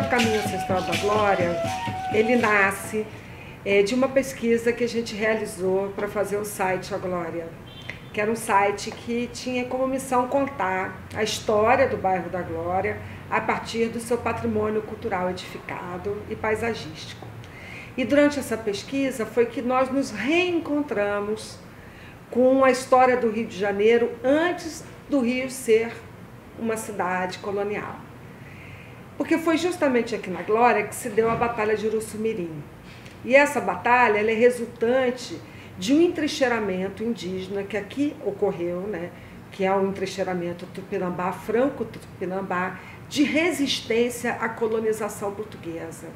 projeto Caminho Ancestral da Glória, ele nasce de uma pesquisa que a gente realizou para fazer o site A Glória, que era um site que tinha como missão contar a história do bairro da Glória a partir do seu patrimônio cultural edificado e paisagístico. E durante essa pesquisa foi que nós nos reencontramos com a história do Rio de Janeiro antes do Rio ser uma cidade colonial. Porque foi justamente aqui na Glória que se deu a Batalha de Uruçumirim. E essa batalha ela é resultante de um entrincheiramento indígena que aqui ocorreu, né? Que é um entrincheiramento tupinambá, franco-tupinambá, de resistência à colonização portuguesa.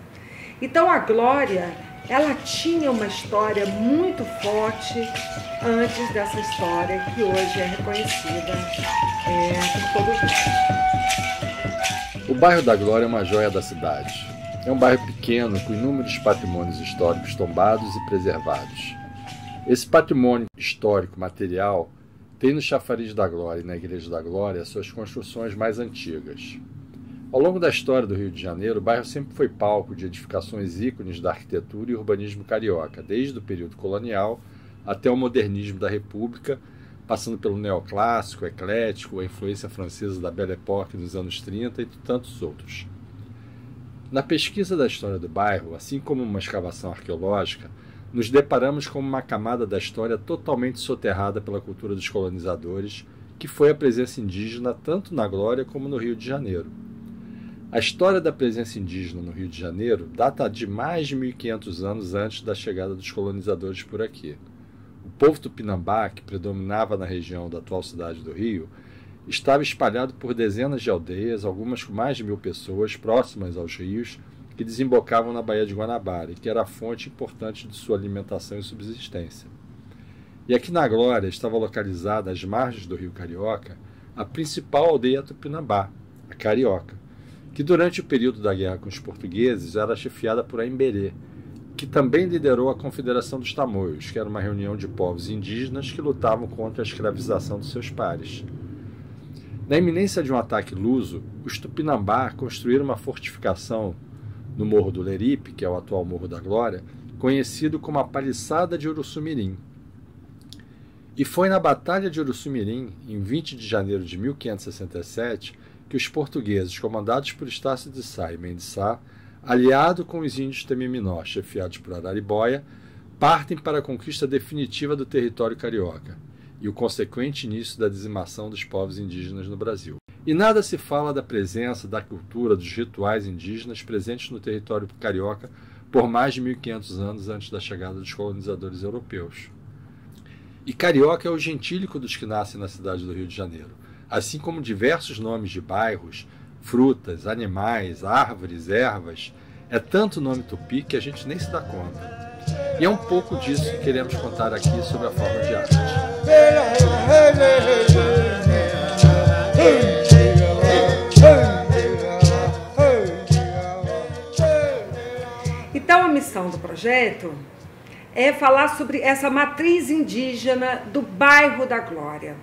Então a Glória, ela tinha uma história muito forte antes dessa história que hoje é reconhecida por todo mundo. O bairro da Glória é uma joia da cidade. É um bairro pequeno com inúmeros patrimônios históricos tombados e preservados. Esse patrimônio histórico material tem no Chafariz da Glória e na Igreja da Glória suas construções mais antigas. Ao longo da história do Rio de Janeiro, o bairro sempre foi palco de edificações ícones da arquitetura e urbanismo carioca, desde o período colonial até o modernismo da República, passando pelo neoclássico, eclético, a influência francesa da Belle Époque nos anos 30 e tantos outros. Na pesquisa da história do bairro, assim como uma escavação arqueológica, nos deparamos com uma camada da história totalmente soterrada pela cultura dos colonizadores, que foi a presença indígena tanto na Glória como no Rio de Janeiro. A história da presença indígena no Rio de Janeiro data de mais de 1.500 anos antes da chegada dos colonizadores por aqui. O povo tupinambá, que predominava na região da atual cidade do Rio, estava espalhado por dezenas de aldeias, algumas com mais de 1.000 pessoas, próximas aos rios, que desembocavam na Baía de Guanabara, e que era a fonte importante de sua alimentação e subsistência. E aqui na Glória estava localizada, às margens do Rio Carioca, a principal aldeia tupinambá, a Carioca, que durante o período da guerra com os portugueses era chefiada por Aimberê, que também liderou a Confederação dos Tamoios, que era uma reunião de povos indígenas que lutavam contra a escravização dos seus pares. Na iminência de um ataque luso, os tupinambá construíram uma fortificação no Morro do Leripe, que é o atual Morro da Glória, conhecido como a Paliçada de Uruçumirim. E foi na Batalha de Uruçumirim, em 20 de janeiro de 1567, que os portugueses, comandados por Estácio de Sá e Mendes Sá, aliado com os índios Temiminó, chefiados por Araribóia, partem para a conquista definitiva do território carioca e o consequente início da dizimação dos povos indígenas no Brasil. E nada se fala da presença, da cultura, dos rituais indígenas presentes no território carioca por mais de 1.500 anos antes da chegada dos colonizadores europeus. E carioca é o gentílico dos que nascem na cidade do Rio de Janeiro, assim como diversos nomes de bairros, frutas, animais, árvores, ervas. É tanto nome tupi que a gente nem se dá conta. E é um pouco disso que queremos contar aqui sobre a forma de arte. Então a missão do projeto é falar sobre essa matriz indígena do bairro da Glória.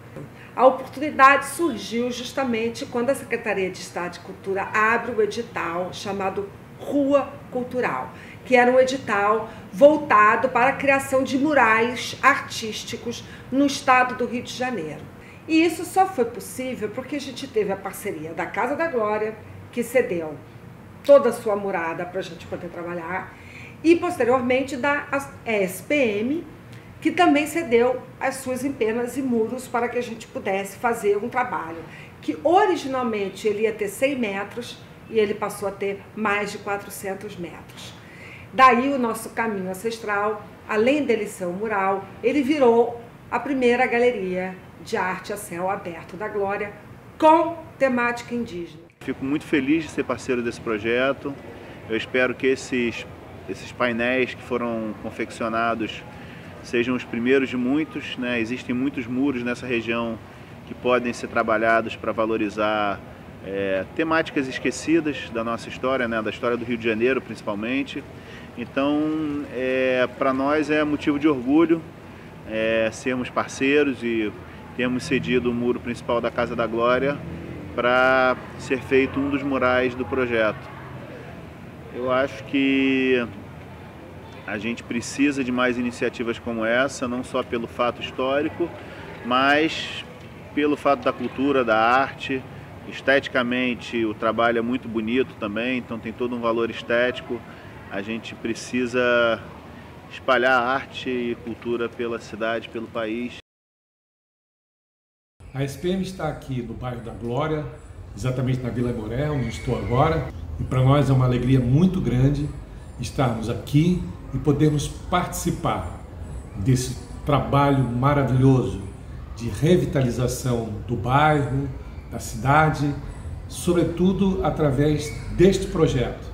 A oportunidade surgiu justamente quando a Secretaria de Estado de Cultura abre o edital chamado Rua Cultural, que era um edital voltado para a criação de murais artísticos no estado do Rio de Janeiro. E isso só foi possível porque a gente teve a parceria da Casa da Glória, que cedeu toda a sua murada para a gente poder trabalhar, e posteriormente da ESPM, que também cedeu as suas empenas e muros para que a gente pudesse fazer um trabalho que originalmente ele ia ter 100 metros e ele passou a ter mais de 400 metros. Daí o nosso caminho ancestral, além dele ser um mural, ele virou a primeira galeria de arte a céu aberto da Glória com temática indígena. Fico muito feliz de ser parceiro desse projeto. Eu espero que esses painéis que foram confeccionados sejam os primeiros de muitos, né? Existem muitos muros nessa região que podem ser trabalhados para valorizar temáticas esquecidas da nossa história, né? Da história do Rio de Janeiro principalmente. Então, para nós é motivo de orgulho sermos parceiros e termos cedido o muro principal da Casa da Glória para ser feito um dos murais do projeto. Eu acho que a gente precisa de mais iniciativas como essa, não só pelo fato histórico, mas pelo fato da cultura, da arte. Esteticamente, o trabalho é muito bonito também, então tem todo um valor estético. A gente precisa espalhar arte e cultura pela cidade, pelo país. A SPM está aqui no bairro da Glória, exatamente na Vila Aimoré, onde estou agora, e para nós é uma alegria muito grande estarmos aqui e podermos participar desse trabalho maravilhoso de revitalização do bairro, da cidade, sobretudo através deste projeto,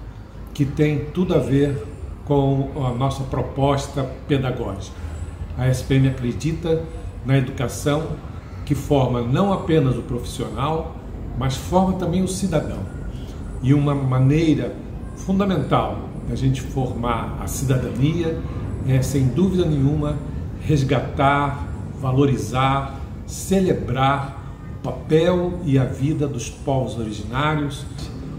que tem tudo a ver com a nossa proposta pedagógica. A SPM acredita na educação que forma não apenas o profissional, mas forma também o cidadão. E uma maneira fundamental da gente formar a cidadania é, sem dúvida nenhuma, resgatar, valorizar, celebrar o papel e a vida dos povos originários.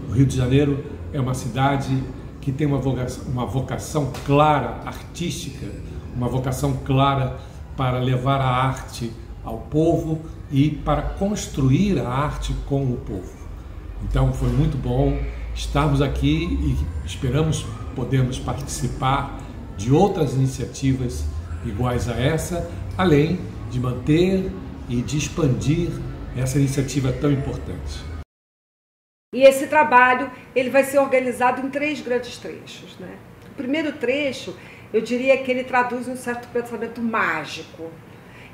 O Rio de Janeiro é uma cidade que tem uma vocação clara, artística, uma vocação clara para levar a arte ao povo e para construir a arte com o povo. Então foi muito bom estarmos aqui e esperamos podermos participar de outras iniciativas iguais a essa, além de manter e de expandir essa iniciativa tão importante. E esse trabalho ele vai ser organizado em 3 grandes trechos, né? O primeiro trecho, eu diria que ele traduz um certo pensamento mágico,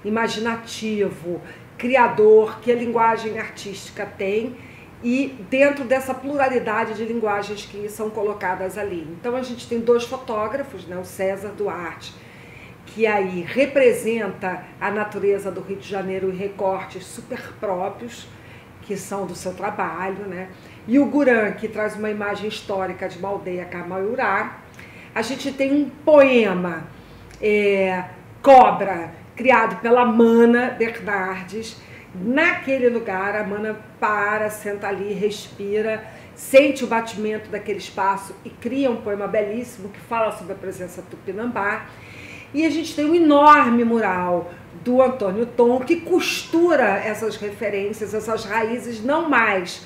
imaginativo, criador, que a linguagem artística tem, e dentro dessa pluralidade de linguagens que são colocadas ali. Então a gente tem 2 fotógrafos, né? O César Duarte, que aí representa a natureza do Rio de Janeiro em recortes super próprios, que são do seu trabalho, né? E o Guran, que traz uma imagem histórica de uma aldeia Camaiurá. A gente tem um poema, Cobra, criado pela Mana Bernardes. Naquele lugar, a Mana para, senta ali, respira, sente o batimento daquele espaço e cria um poema belíssimo que fala sobre a presença tupinambá. E a gente tem um enorme mural do Antônio Tom que costura essas referências, essas raízes, não mais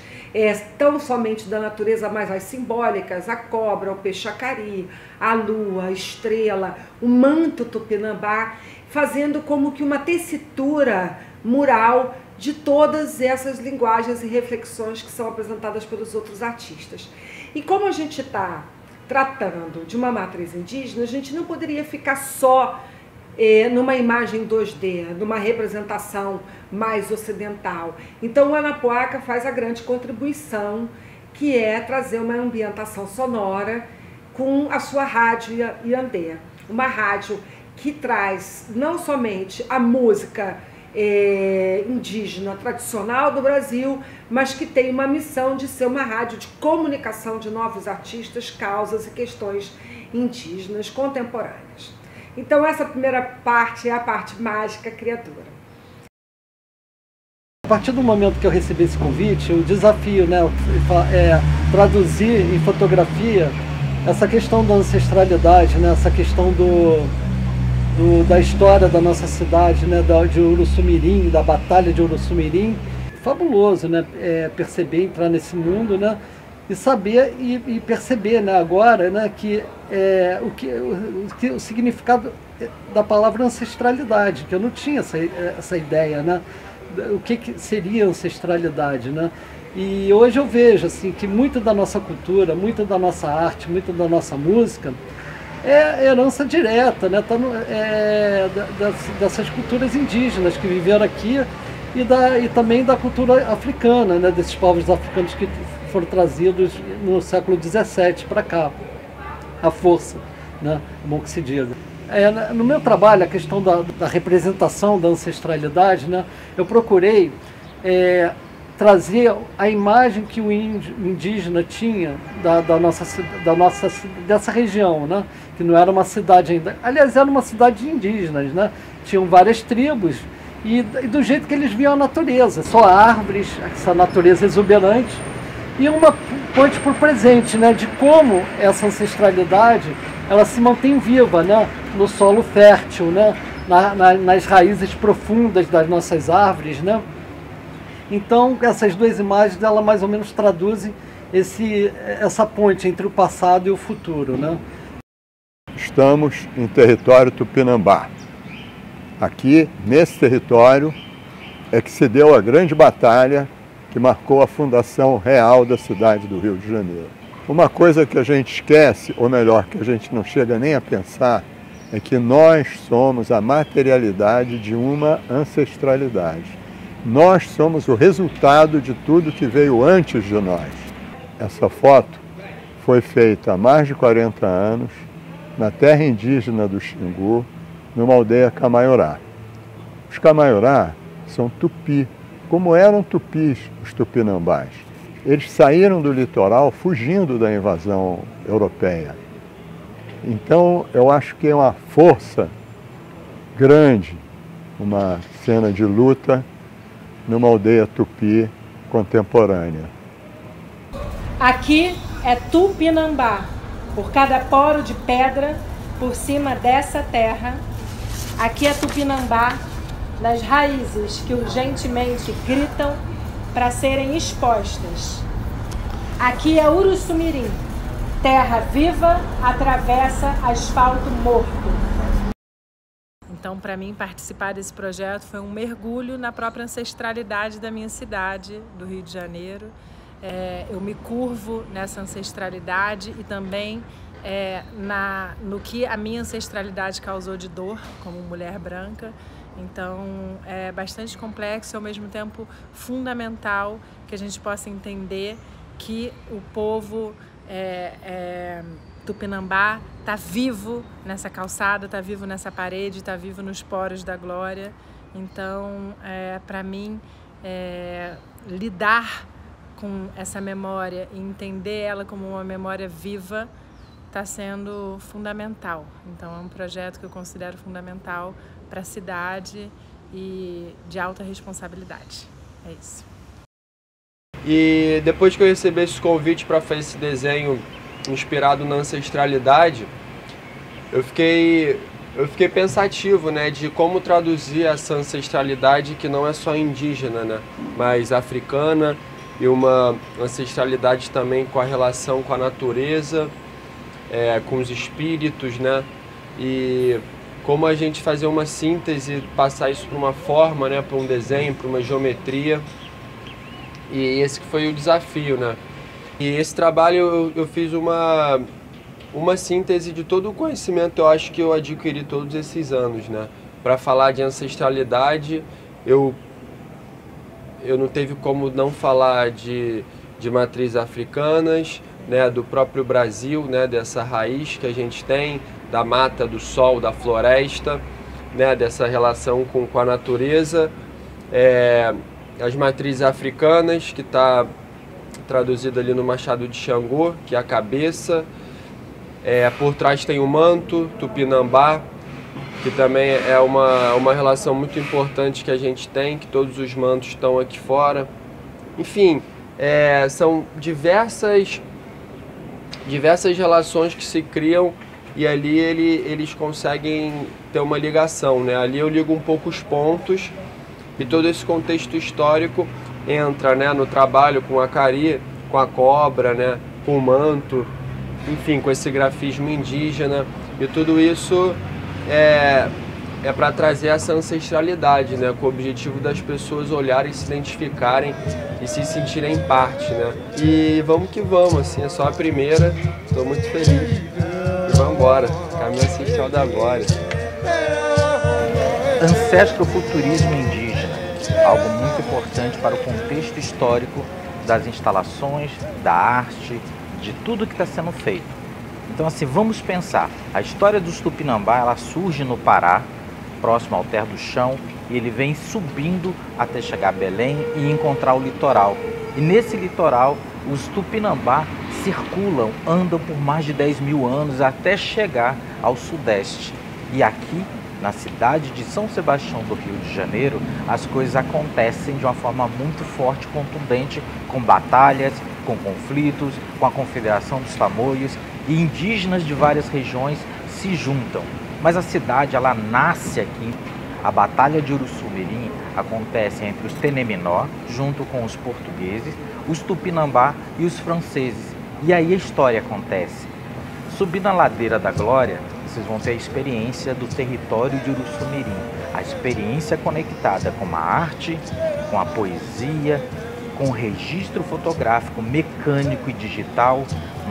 tão somente da natureza, mas as simbólicas, a cobra, o peixe-acari, a lua, a estrela, o manto tupinambá, fazendo como que uma tessitura mural de todas essas linguagens e reflexões que são apresentadas pelos outros artistas. E como a gente está tratando de uma matriz indígena, a gente não poderia ficar só numa imagem 2D, numa representação mais ocidental. Então o Anapuaca faz a grande contribuição, que é trazer uma ambientação sonora com a sua rádio Iandê. Uma rádio que traz não somente a música indígena tradicional do Brasil, mas que tem uma missão de ser uma rádio de comunicação de novos artistas, causas e questões indígenas contemporâneas. Então essa primeira parte é a parte mágica criadora. A partir do momento que eu recebi esse convite, o desafio, né, é traduzir em fotografia essa questão da ancestralidade, né, essa questão da história da nossa cidade, né, de Uruçumirim, da Batalha de Uruçumirim. Fabuloso, né, perceber, entrar nesse mundo, né, e saber e perceber, né, agora, né, que o significado da palavra ancestralidade, que eu não tinha essa ideia, né, o que seria ancestralidade, né. E hoje eu vejo assim, que muito da nossa cultura, muito da nossa arte, muito da nossa música é herança direta, né, dessas culturas indígenas que viveram aqui e também da cultura africana, né, desses povos africanos que foram trazidos no século XVII para cá, à força, né, é bom que se diga. No meu trabalho, a questão da representação da ancestralidade, né, eu procurei trazer a imagem que o indígena tinha dessa região, né? Que não era uma cidade ainda. Aliás, era uma cidade de indígenas, né? Tinham várias tribos e do jeito que eles viam a natureza. Só árvores, essa natureza exuberante, e uma ponte para o presente, né, de como essa ancestralidade ela se mantém viva, né, no solo fértil, né, nas raízes profundas das nossas árvores, né. Então essas duas imagens ela mais ou menos traduzem essa ponte entre o passado e o futuro, né. Estamos em território Tupinambá. Aqui, nesse território, é que se deu a grande batalha que marcou a fundação real da cidade do Rio de Janeiro. Uma coisa que a gente esquece, ou melhor, que a gente não chega nem a pensar, é que nós somos a materialidade de uma ancestralidade. Nós somos o resultado de tudo que veio antes de nós. Essa foto foi feita há mais de 40 anos, na terra indígena do Xingu, numa aldeia Camaiorá. Os Camaiorá são tupi, como eram tupis os tupinambás. Eles saíram do litoral fugindo da invasão europeia. Então, eu acho que é uma força grande, uma cena de luta numa aldeia tupi contemporânea. Aqui é Tupinambá, por cada poro de pedra por cima dessa terra. Aqui é Tupinambá, nas raízes que urgentemente gritam para serem expostas. Aqui é Uruçumirim, terra viva atravessa asfalto morto. Então, para mim, participar desse projeto foi um mergulho na própria ancestralidade da minha cidade, do Rio de Janeiro. Eu me curvo nessa ancestralidade e também no que a minha ancestralidade causou de dor como mulher branca. Então é bastante complexo e ao mesmo tempo fundamental que a gente possa entender que o povo Tupinambá está vivo nessa calçada, está vivo nessa parede, está vivo nos poros da glória. Então, para mim, lidar com essa memória e entender ela como uma memória viva está sendo fundamental. Então é um projeto que eu considero fundamental para a cidade e de alta responsabilidade. É isso. E depois que eu recebi esse convite para fazer esse desenho inspirado na ancestralidade, eu fiquei pensativo, né, de como traduzir essa ancestralidade que não é só indígena, né, mas africana, e uma ancestralidade também com a relação com a natureza, com os espíritos, né? E como a gente fazer uma síntese, passar isso para uma forma, né? Para um desenho, para uma geometria. E esse que foi o desafio, né? E esse trabalho eu fiz uma síntese de todo o conhecimento, eu acho que eu adquiri todos esses anos, né? Para falar de ancestralidade, eu não teve como não falar de matrizes africanas, né, do próprio Brasil, né, dessa raiz que a gente tem, da mata, do sol, da floresta, né, dessa relação com a natureza, as matrizes africanas, que está traduzido ali no Machado de Xangô, que é a cabeça, por trás tem o manto, Tupinambá, que também é uma relação muito importante que a gente tem, que todos os mantos estão aqui fora. Enfim, são diversas relações que se criam e ali eles conseguem ter uma ligação, né? Ali eu ligo um pouco os pontos e todo esse contexto histórico entra, né, no trabalho com a cari, com a cobra, né, com o manto, enfim, com esse grafismo indígena, e tudo isso é para trazer essa ancestralidade, né, com o objetivo das pessoas olharem, se identificarem e se sentirem parte, né. E vamos que vamos, assim, é só a primeira, estou muito feliz. E vamos embora, caminho ancestral da glória. Ancestrofuturismo indígena, algo muito importante para o contexto histórico das instalações, da arte, de tudo que está sendo feito. Então, assim, vamos pensar, a história dos Tupinambá, ela surge no Pará, próximo ao Terra do Chão, e ele vem subindo até chegar a Belém e encontrar o litoral. E nesse litoral, os Tupinambá circulam, andam por mais de 10 mil anos até chegar ao sudeste. E aqui Na cidade de São Sebastião do Rio de Janeiro, as coisas acontecem de uma forma muito forte, contundente, com batalhas, com conflitos, com a Confederação dos Tamoios, e indígenas de várias regiões se juntam. Mas a cidade, ela nasce aqui. A Batalha de Uruçu-Mirim acontece entre os Teneminó, junto com os portugueses, os Tupinambá e os franceses. E aí a história acontece. Subindo a ladeira da Glória, vocês vão ter a experiência do território de Uruçu-Mirim, a experiência conectada com a arte, com a poesia, com o registro fotográfico, mecânico e digital,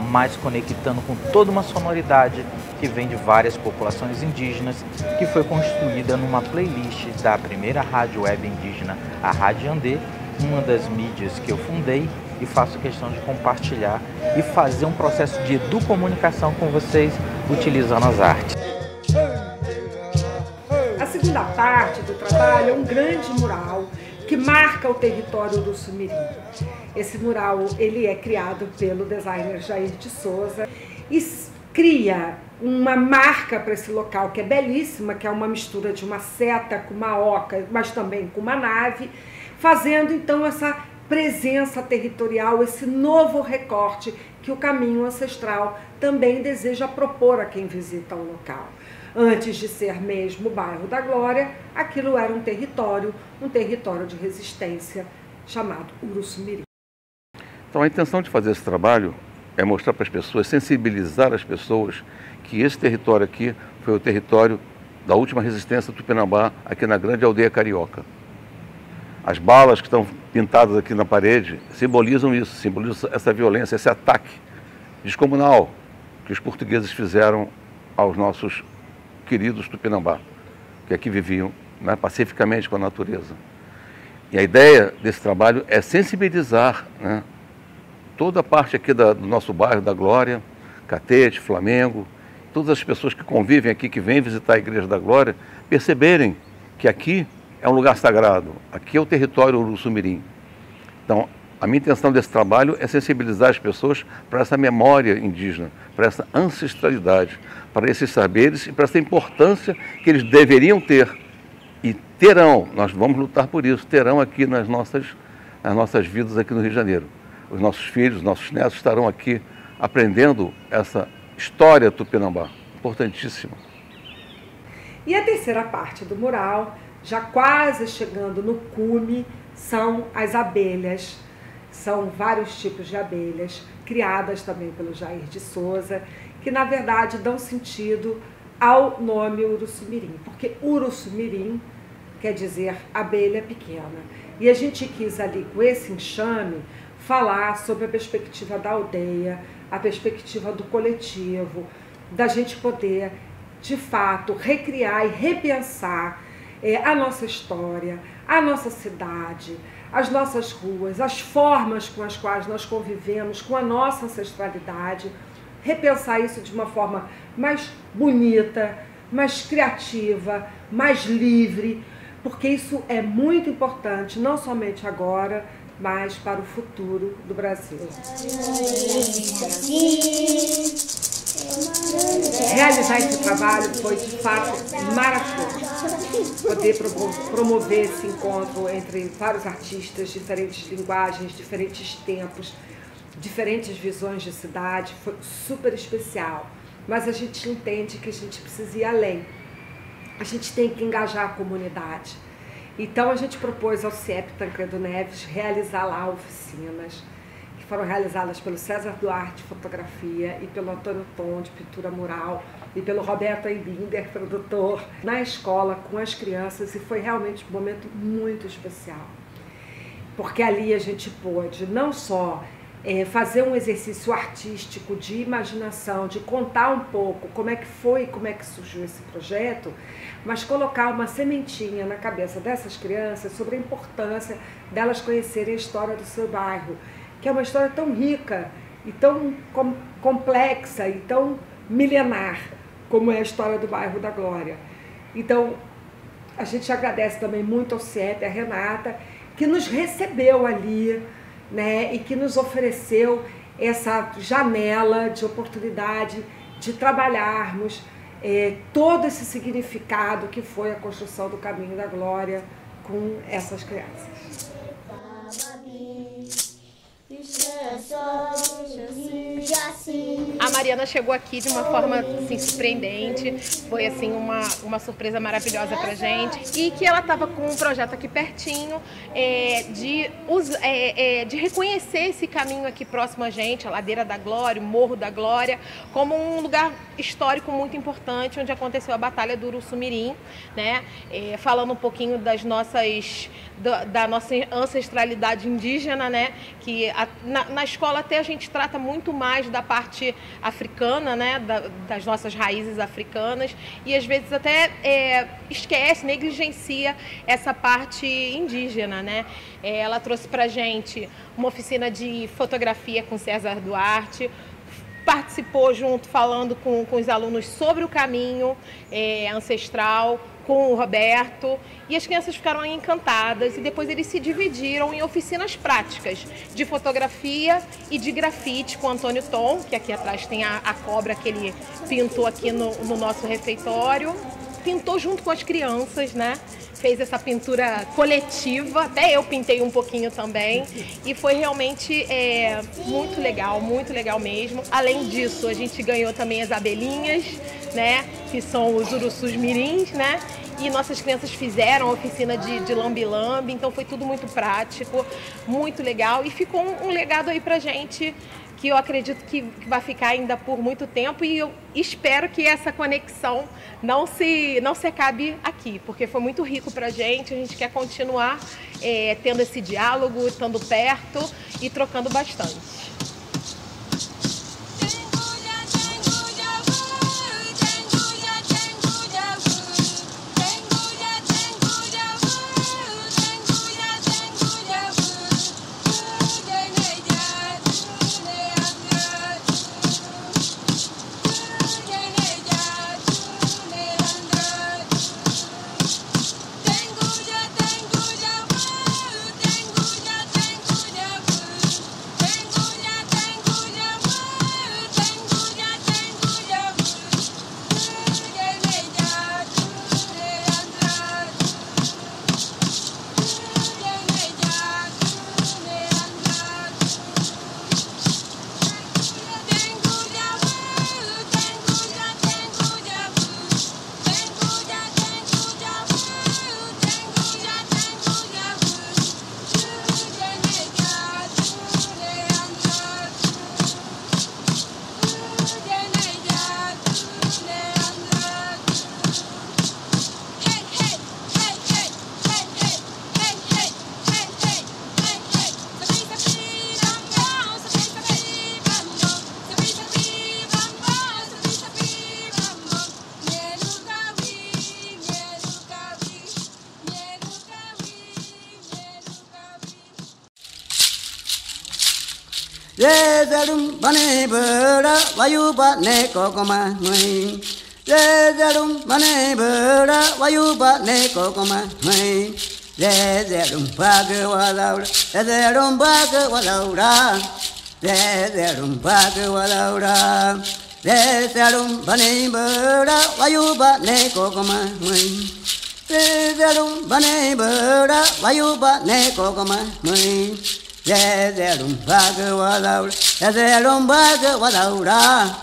mas conectando com toda uma sonoridade que vem de várias populações indígenas, que foi construída numa playlist da primeira rádio web indígena, a Rádio Andê, uma das mídias que eu fundei e faço questão de compartilhar e fazer um processo de educomunicação com vocês utilizando as artes. A segunda parte do trabalho é um grande mural que marca o território do Uruçu-Mirim. Esse mural ele é criado pelo designer Jair de Souza e cria uma marca para esse local que é belíssima, que é uma mistura de uma seta com uma oca, mas também com uma nave, fazendo então essa presença territorial, esse novo recorte que o Caminho Ancestral também deseja propor a quem visita o local. Antes de ser mesmo o bairro da Glória, aquilo era um território de resistência chamado Uruçu-Mirim. Então a intenção de fazer esse trabalho é mostrar para as pessoas, sensibilizar as pessoas que esse território aqui foi o território da última resistência do Tupinambá aqui na grande aldeia carioca. As balas que estão pintadas aqui na parede simbolizam isso, simbolizam essa violência, esse ataque descomunal que os portugueses fizeram aos nossos queridos Tupinambá, que aqui viviam, né, pacificamente com a natureza. E a ideia desse trabalho é sensibilizar, né, toda a parte aqui do nosso bairro da Glória, Catete, Flamengo, todas as pessoas que convivem aqui, que vêm visitar a Igreja da Glória, perceberem que aqui é um lugar sagrado, aqui é o território Uruçu-Mirim. Então, a minha intenção desse trabalho é sensibilizar as pessoas para essa memória indígena, para essa ancestralidade, para esses saberes e para essa importância que eles deveriam ter e terão, nós vamos lutar por isso, terão aqui nas nossas vidas aqui no Rio de Janeiro. Os nossos filhos, os nossos netos estarão aqui aprendendo essa história tupinambá, importantíssima. E a terceira parte do mural, já quase chegando no cume, são as abelhas. São vários tipos de abelhas, criadas também pelo Jair de Souza, que na verdade dão sentido ao nome Uruçu-Mirim, porque Uruçu-Mirim quer dizer abelha pequena. E a gente quis ali, com esse enxame, falar sobre a perspectiva da aldeia, a perspectiva do coletivo, da gente poder, de fato, recriar e repensar a nossa história, a nossa cidade, as nossas ruas, as formas com as quais nós convivemos com a nossa ancestralidade, repensar isso de uma forma mais bonita, mais criativa, mais livre, porque isso é muito importante, não somente agora, mas para o futuro do Brasil. Realizar esse trabalho foi, de fato, maravilhoso. Poder promover esse encontro entre vários artistas, diferentes linguagens, diferentes tempos, diferentes visões de cidade, foi super especial. Mas a gente entende que a gente precisa ir além. A gente tem que engajar a comunidade. Então a gente propôs ao CIEP Tancredo Neves realizar lá oficinas, que foram realizadas pelo César Duarte de Fotografia e pelo Antônio Tom de Pintura Mural e pelo Roberto Eibinder, produtor, na escola com as crianças, e foi realmente um momento muito especial. Porque ali a gente pôde não só fazer um exercício artístico de imaginação, de contar um pouco como é que foi, como é que surgiu esse projeto, mas colocar uma sementinha na cabeça dessas crianças sobre a importância delas conhecerem a história do seu bairro, que é uma história tão rica e tão complexa e tão milenar como é a história do bairro da Glória. Então, a gente agradece também muito ao CIEP, a Renata, que nos recebeu ali, né, e que nos ofereceu essa janela de oportunidade de trabalharmos todo esse significado que foi a construção do Caminho da Glória com essas crianças. A Mariana chegou aqui de uma forma assim, surpreendente, foi assim uma surpresa maravilhosa pra gente, e que ela estava com um projeto aqui pertinho de reconhecer esse caminho aqui próximo a gente, a Ladeira da Glória, o Morro da Glória, como um lugar histórico muito importante, onde aconteceu a Batalha do Uruçumirim, né? Falando um pouquinho da nossa ancestralidade indígena, né? Que na escola até a gente trata muito mais da parte africana, né? Das nossas raízes africanas, e às vezes até esquece, negligencia essa parte indígena, né? Ela trouxe pra gente uma oficina de fotografia com César Duarte, participou junto, falando com os alunos sobre o caminho ancestral, com o Roberto, e as crianças ficaram encantadas, e depois eles se dividiram em oficinas práticas de fotografia e de grafite com o Antônio Tom, que aqui atrás tem a cobra que ele pintou aqui no nosso refeitório. Pintou junto com as crianças, né? Fez essa pintura coletiva, até eu pintei um pouquinho também, e foi realmente muito legal mesmo. Além disso, a gente ganhou também as abelhinhas, né? Que são os urussus mirins, né? E nossas crianças fizeram a oficina de lambi-lambi, então foi tudo muito prático, muito legal, e ficou um legado aí pra gente, que eu acredito que vai ficar ainda por muito tempo, e eu espero que essa conexão não se acabe aqui, porque foi muito rico pra gente, a gente quer continuar tendo esse diálogo, estando perto e trocando bastante. Zerum bane bera vayuba ne kokoma nui. Zerum bane bera vayuba ne kokoma nui. Zerum bhagavalaura, zerum bhagavalaura, zerum bhagavalaura. Zerum bane bera vayuba ne kokoma nui. Zerum bane bera vayuba ne kokoma nui. Zerum bhagavalaura, zerum bhagavalaura,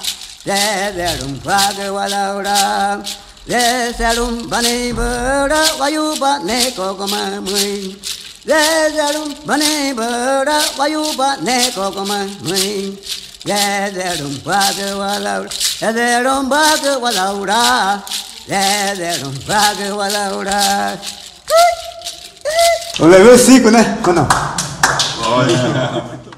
zerum bhagavalaura. Zerum bane bera vayuba ne kokoma mui. Zerum bane bera vayuba ne kokoma mui. Zerum bhagavalaura, zerum bhagavalaura, zerum bhagavalaura. O level 5, né? Ou não? Olha.